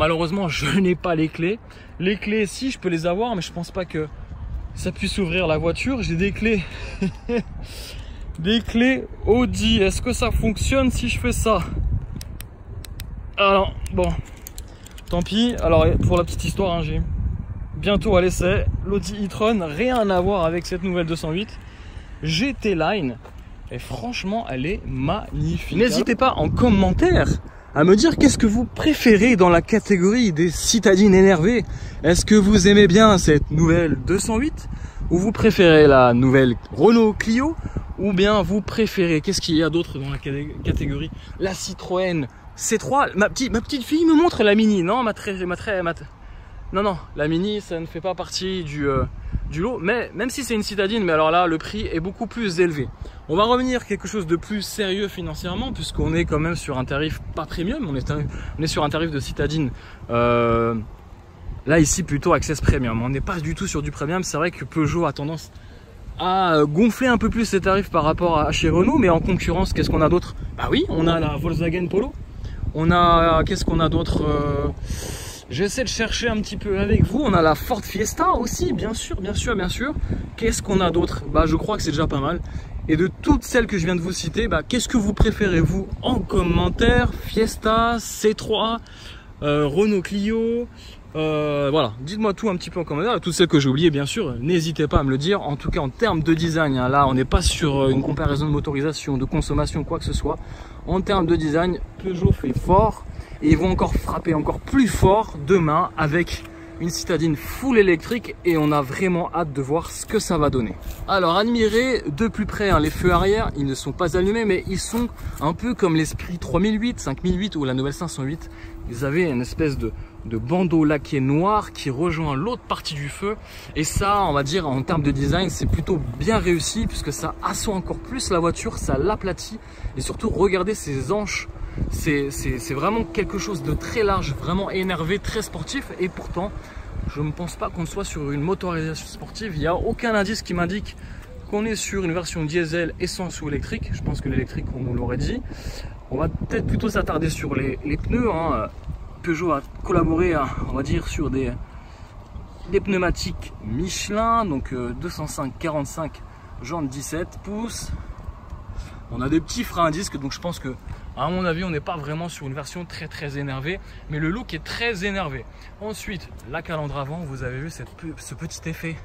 malheureusement je n'ai pas les clés. Les clés si je peux les avoir, mais je pense pas que ça puisse ouvrir la voiture. J'ai des clés des clés Audi. Est-ce que ça fonctionne si je fais ça? Alors bon, tant pis. Alors pour la petite histoire, hein, j'ai bientôt à l'essai l'Audi e-tron, rien à voir avec cette nouvelle 208 GT Line, et franchement elle est magnifique. N'hésitez pas en commentaire à me dire qu'est-ce que vous préférez dans la catégorie des citadines énervées. Est-ce que vous aimez bien cette nouvelle 208 ou vous préférez la nouvelle Renault Clio, ou bien vous préférez, qu'est-ce qu'il y a d'autre dans la catégorie, la Citroën C3. Ma petite fille me montre la Mini. Non, non, la Mini ça ne fait pas partie du lot, mais même si c'est une citadine, mais alors là le prix est beaucoup plus élevé. On va revenir quelque chose de plus sérieux financièrement, puisqu'on est quand même sur un tarif pas premium, on est sur un tarif de citadine là ici plutôt Access Premium. On n'est pas du tout sur du premium. C'est vrai que Peugeot a tendance à gonfler un peu plus ses tarifs par rapport à chez Renault, mais en concurrence qu'est-ce qu'on a d'autre? Bah oui, on a la Volkswagen Polo, on a qu'est-ce qu'on a d'autre? J'essaie de chercher un petit peu avec vous. On a la Ford Fiesta aussi, bien sûr. Qu'est-ce qu'on a d'autre? Bah, je crois que c'est déjà pas mal. Et de toutes celles que je viens de vous citer, bah, qu'est-ce que vous préférez vous en commentaire? Fiesta, C3, Renault Clio, voilà. Dites-moi tout un petit peu en commentaire. Toutes celles que j'ai oubliées, bien sûr, n'hésitez pas à me le dire. En tout cas, en termes de design, hein, là, on n'est pas sur une comparaison de motorisation, de consommation, quoi que ce soit. En termes de design, Peugeot fait fort. Et ils vont encore frapper encore plus fort demain avec une citadine full électrique, et on a vraiment hâte de voir ce que ça va donner. Alors admirez de plus près hein, les feux arrière, ils ne sont pas allumés, mais ils sont un peu comme l'Esprit 3008, 5008 ou la nouvelle 508. Ils avaient une espèce de bandeau laqué noir qui rejoint l'autre partie du feu, et ça, on va dire en termes de design, c'est plutôt bien réussi puisque ça assoit encore plus la voiture, ça l'aplatit, et surtout regardez ces hanches. C'est vraiment quelque chose de très large, vraiment énervé, très sportif, et pourtant je ne pense pas qu'on soit sur une motorisation sportive. Il n'y a aucun indice qui m'indique qu'on est sur une version diesel, essence ou électrique. Je pense que l'électrique, on nous l'aurait dit. On va peut-être plutôt s'attarder sur les pneus hein. Peugeot a collaboré on va dire sur des pneumatiques Michelin, donc 205/45 jantes 17 pouces. On a des petits freins à disque, donc je pense que à mon avis on n'est pas vraiment sur une version très énervée, mais le look est très énervé. Ensuite la calandre avant, vous avez vu ce petit effet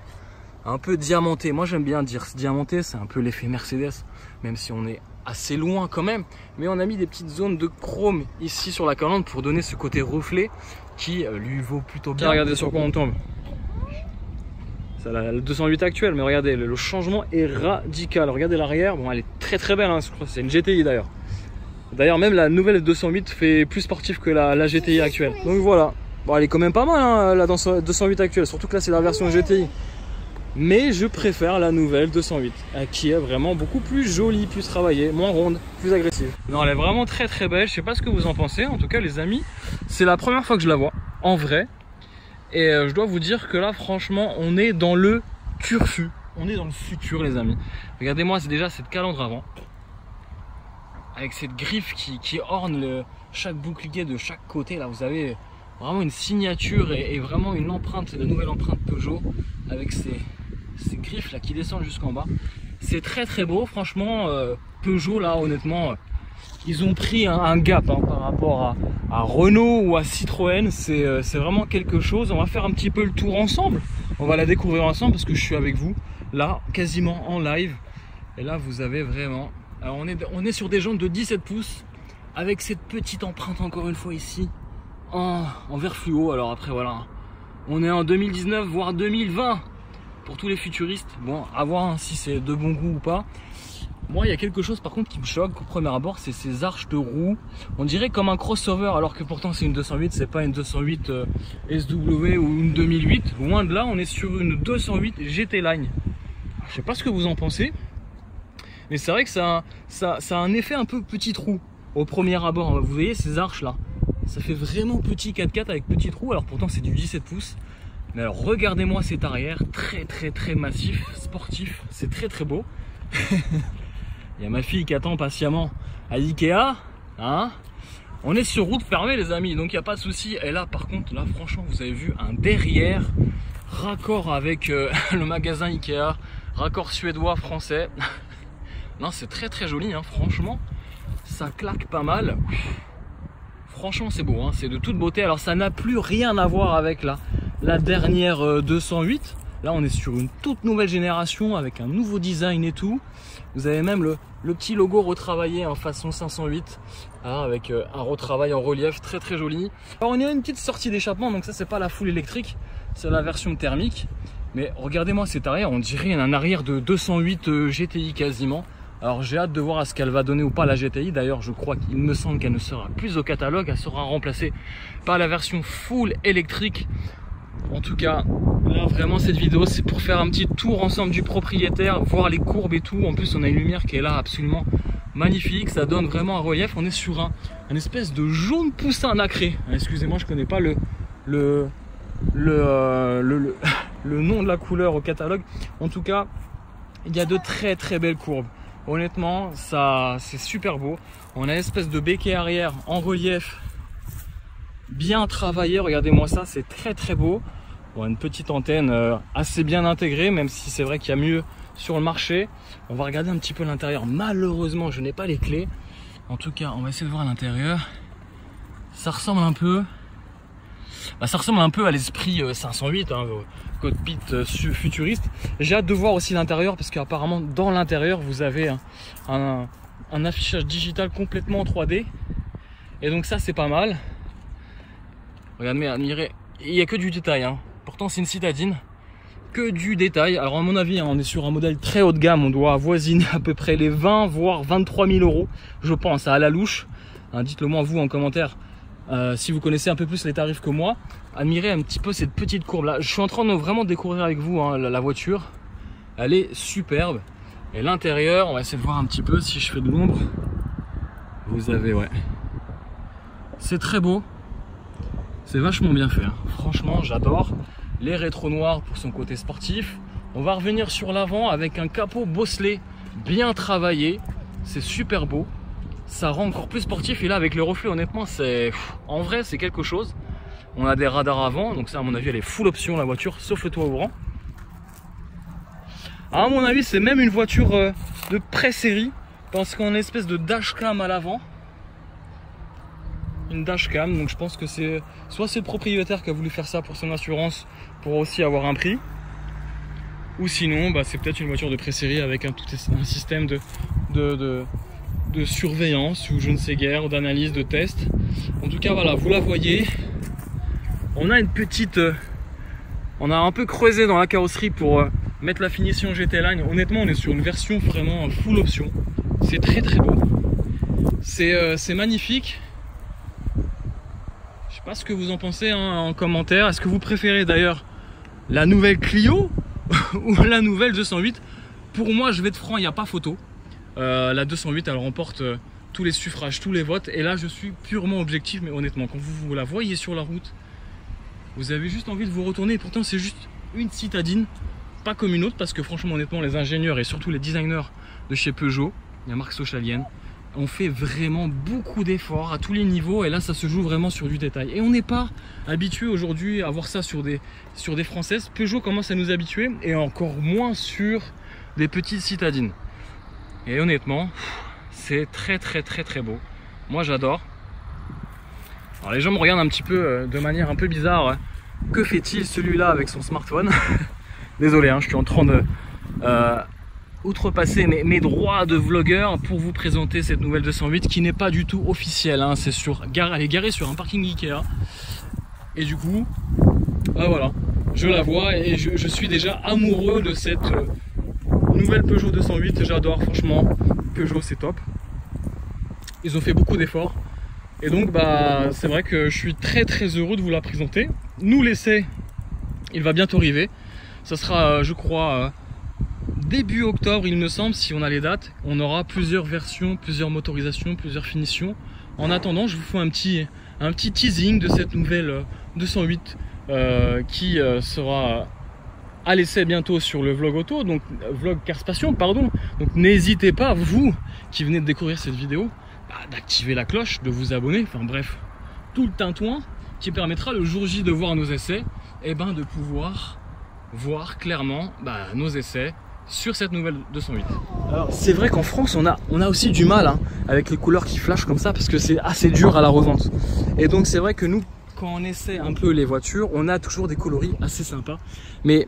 un peu diamanté. Moi j'aime bien dire diamanté, c'est un peu l'effet Mercedes, même si on est assez loin quand même, mais on a mis des petites zones de chrome ici sur la calandre pour donner ce côté reflet qui lui vaut plutôt bien. Regardez sur quoi on tombe. C'est la 208 actuelle, mais regardez, le changement est radical. Regardez l'arrière, bon, elle est très belle, hein, je crois que c'est une GTI d'ailleurs. D'ailleurs, même la nouvelle 208 fait plus sportif que la GTI actuelle. Donc voilà, bon, elle est quand même pas mal, hein, la 208 actuelle, surtout que là c'est la version GTI. Mais je préfère la nouvelle 208, qui est vraiment beaucoup plus jolie, plus travaillée, moins ronde, plus agressive. Non, elle est vraiment très belle, je sais pas ce que vous en pensez. En tout cas les amis, c'est la première fois que je la vois, en vrai. Et je dois vous dire que là franchement on est dans le turfu, on est dans le futur les amis. Regardez-moi, c'est déjà cette calandre avant, avec cette griffe qui orne chaque bouclier de chaque côté. Là vous avez vraiment une signature et vraiment une empreinte, la nouvelle empreinte Peugeot, avec ces griffes là qui descendent jusqu'en bas. C'est très beau franchement. Peugeot là honnêtement, ils ont pris un gap hein, par rapport à Renault ou à Citroën. C'est vraiment quelque chose. On va faire un petit peu le tour ensemble, on va la découvrir ensemble parce que je suis avec vous là quasiment en live. Et là vous avez vraiment, alors on est sur des jantes de 17 pouces avec cette petite empreinte encore une fois ici en vert fluo. Alors après voilà, on est en 2019 voire 2020 pour tous les futuristes. Bon, à voir hein, si c'est de bon goût ou pas. Moi, il y a quelque chose par contre qui me choque au premier abord, c'est ces arches de roues. On dirait comme un crossover, alors que pourtant c'est une 208, c'est pas une 208 SW ou une 2008. Loin de là, on est sur une 208 GT Line. Je sais pas ce que vous en pensez, mais c'est vrai que ça a un effet un peu petit trou au premier abord. Vous voyez ces arches là, ça fait vraiment petit 4x4 avec petit trou, alors pourtant c'est du 17 pouces. Mais alors regardez-moi cet arrière, très massif, sportif, c'est très beau. Il y a ma fille qui attend patiemment à Ikea, hein. On est sur route fermée les amis, donc il n'y a pas de souci. Et là par contre, là franchement vous avez vu un derrière raccord avec le magasin Ikea, raccord suédois, français. Non, c'est très joli hein, franchement, ça claque pas mal. Franchement c'est beau, hein, c'est de toute beauté. Alors ça n'a plus rien à voir avec la dernière 208. Là on est sur une toute nouvelle génération avec un nouveau design et tout. Vous avez même le petit logo retravaillé en façon 508 hein, avec un retravail en relief très joli. Alors on a une petite sortie d'échappement, donc ça c'est pas la full électrique, c'est la version thermique. Mais regardez-moi cet arrière, on dirait un arrière de 208 GTI quasiment. Alors j'ai hâte de voir à ce qu'elle va donner ou pas la GTI. D'ailleurs je crois qu'il me semble qu'elle ne sera plus au catalogue, elle sera remplacée par la version full électrique. En tout cas, là vraiment cette vidéo c'est pour faire un petit tour ensemble du propriétaire, voir les courbes et tout. En plus on a une lumière qui est là absolument magnifique, ça donne vraiment un relief. On est sur un espèce de jaune poussin nacré. Excusez-moi, je connais pas le nom de la couleur au catalogue. En tout cas, il y a de très belles courbes. Honnêtement, ça c'est super beau. On a une espèce de béquet arrière en relief bien travaillé, regardez-moi ça, c'est très beau. Bon, une petite antenne assez bien intégrée, même si c'est vrai qu'il y a mieux sur le marché. On va regarder un petit peu l'intérieur. Malheureusement je n'ai pas les clés. En tout cas on va essayer de voir l'intérieur. Ça ressemble un peu à l'esprit 508 hein, cockpit futuriste. J'ai hâte de voir aussi l'intérieur, parce qu'apparemment dans l'intérieur vous avez un affichage digital complètement en 3D, et donc ça c'est pas mal. Regardez, admirez, il n'y a que du détail hein. Pourtant c'est une citadine, que du détail. Alors à mon avis hein, on est sur un modèle très haut de gamme, on doit avoisiner à peu près les 20 voire 23 000 euros je pense, à la louche hein. Dites-le moi vous en commentaire si vous connaissez un peu plus les tarifs que moi. Admirez un petit peu cette petite courbe là. Je suis en train de vraiment découvrir avec vous hein, la voiture. Elle est superbe. Et l'intérieur, on va essayer de voir un petit peu si je fais de l'ombre. Vous avez, ouais, c'est très beau. C'est vachement bien fait hein. Franchement j'adore. Les rétros noirs pour son côté sportif. On va revenir sur l'avant avec un capot bosselé bien travaillé. C'est super beau. Ça rend encore plus sportif, et là avec le reflet honnêtement c'est, en vrai c'est quelque chose. On a des radars avant, donc ça à mon avis elle est full option la voiture, sauf le toit ouvrant. À mon avis c'est même une voiture de pré-série, parce qu'on a une espèce de dashcam à l'avant. Une dashcam, donc je pense que c'est soit c'est le propriétaire qui a voulu faire ça pour son assurance pour aussi avoir un prix, ou sinon bah, c'est peut-être une voiture de pré-série avec un système de surveillance ou je ne sais guère, d'analyse, de test. En tout cas voilà, vous la voyez. On a une petite on a un peu creusé dans la carrosserie pour mettre la finition GT Line. Honnêtement on est sur une version vraiment full option. C'est très beau. C'est magnifique. Je sais pas ce que vous en pensez hein, en commentaire. Est-ce que vous préférez d'ailleurs la nouvelle Clio ou la nouvelle 208? Pour moi je vais être franc, il n'y a pas photo. La 208 elle remporte tous les suffrages, tous les votes, et là je suis purement objectif. Mais honnêtement quand vous la voyez sur la route, vous avez juste envie de vous retourner. Et pourtant c'est juste une citadine, pas comme une autre, parce que franchement honnêtement les ingénieurs et surtout les designers de chez Peugeot, la marque Sochalienne, on fait vraiment beaucoup d'efforts à tous les niveaux, et là ça se joue vraiment sur du détail. Et on n'est pas habitué aujourd'hui à voir ça sur des françaises. Peugeot commence à nous habituer, et encore moins sur des petites citadines. Et honnêtement, c'est très beau. Moi j'adore. Alors les gens me regardent un petit peu de manière un peu bizarre. Que fait-il celui-là avec son smartphone? Désolé, hein, je suis en train de outrepasser mes droits de vlogueur pour vous présenter cette nouvelle 208 qui n'est pas du tout officielle. Hein. C'est elle est garée sur un parking Ikea. Et du coup, voilà, je la vois et je suis déjà amoureux de cette nouvelle Peugeot 208. J'adore, franchement, Peugeot c'est top. Ils ont fait beaucoup d'efforts. Et donc bah c'est vrai que je suis très heureux de vous la présenter. Nous l'essai, il va bientôt arriver. Ça sera je crois début octobre il me semble, si on a les dates. On aura plusieurs versions, plusieurs motorisations, plusieurs finitions. En attendant je vous fais un petit teasing de cette nouvelle 208 qui sera à l'essai bientôt sur le vlog auto, donc vlog Cars Passion pardon. Donc n'hésitez pas, vous qui venez de découvrir cette vidéo, d'activer la cloche, de vous abonner, enfin bref, tout le tintouin qui permettra le jour J de voir nos essais, et ben de pouvoir voir clairement nos essais sur cette nouvelle 208. Alors c'est vrai qu'en France on a aussi du mal avec les couleurs qui flashent comme ça parce que c'est assez dur à la revente. Et donc c'est vrai que nous, quand on essaie un peu les voitures, on a toujours des coloris assez sympas. Mais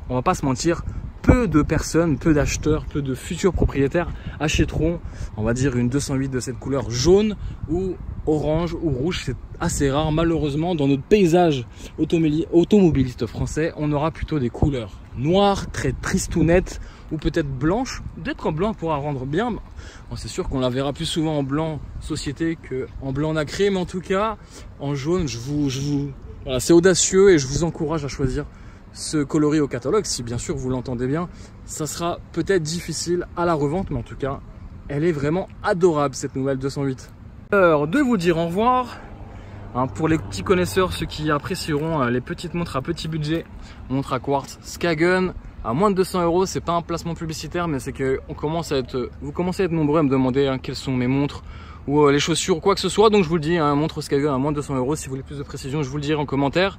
on va pas se mentir, peu de personnes, peu d'acheteurs, peu de futurs propriétaires achèteront, on va dire, une 208 de cette couleur jaune ou orange ou rouge. C'est assez rare. Malheureusement, dans notre paysage automobiliste français, on aura plutôt des couleurs noires, très tristounettes, ou peut-être blanches. Peut-être en blanc pourra rendre bien. Bon, c'est sûr qu'on la verra plus souvent en blanc société qu'en blanc nacré, mais en tout cas, en jaune, voilà, c'est audacieux et je vous encourage à choisir ce coloris au catalogue. Si bien sûr vous l'entendez bien, ça sera peut-être difficile à la revente, mais en tout cas, elle est vraiment adorable cette nouvelle 208. Alors de vous dire au revoir. Pour les petits connaisseurs, ceux qui apprécieront les petites montres à petit budget, montre à quartz Skagen à moins de 200 €. C'est pas un placement publicitaire, mais c'est que vous commencez à être nombreux à me demander quelles sont mes montres ou les chaussures ou quoi que ce soit. Donc je vous le dis, montre Skagen à moins de 200 €. Si vous voulez plus de précision, je vous le dirai en commentaire.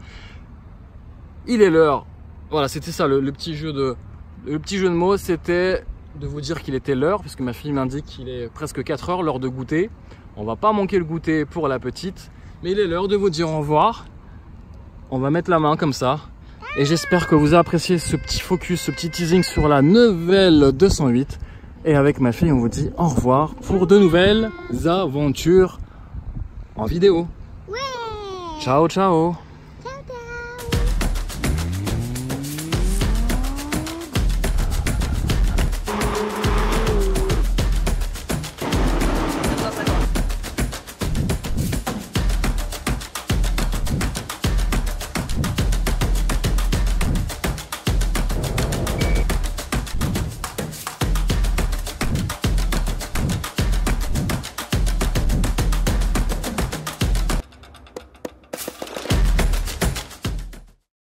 Il est l'heure. Voilà, c'était ça le petit jeu de mots, c'était de vous dire qu'il était l'heure, parce que ma fille m'indique qu'il est presque 4 heures, l'heure de goûter. On va pas manquer le goûter pour la petite. Mais il est l'heure de vous dire au revoir. On va mettre la main comme ça. Et j'espère que vous avez apprécié ce petit focus, ce petit teasing sur la nouvelle 208. Et avec ma fille, on vous dit au revoir pour de nouvelles aventures en vidéo. Ouais. Ciao, ciao.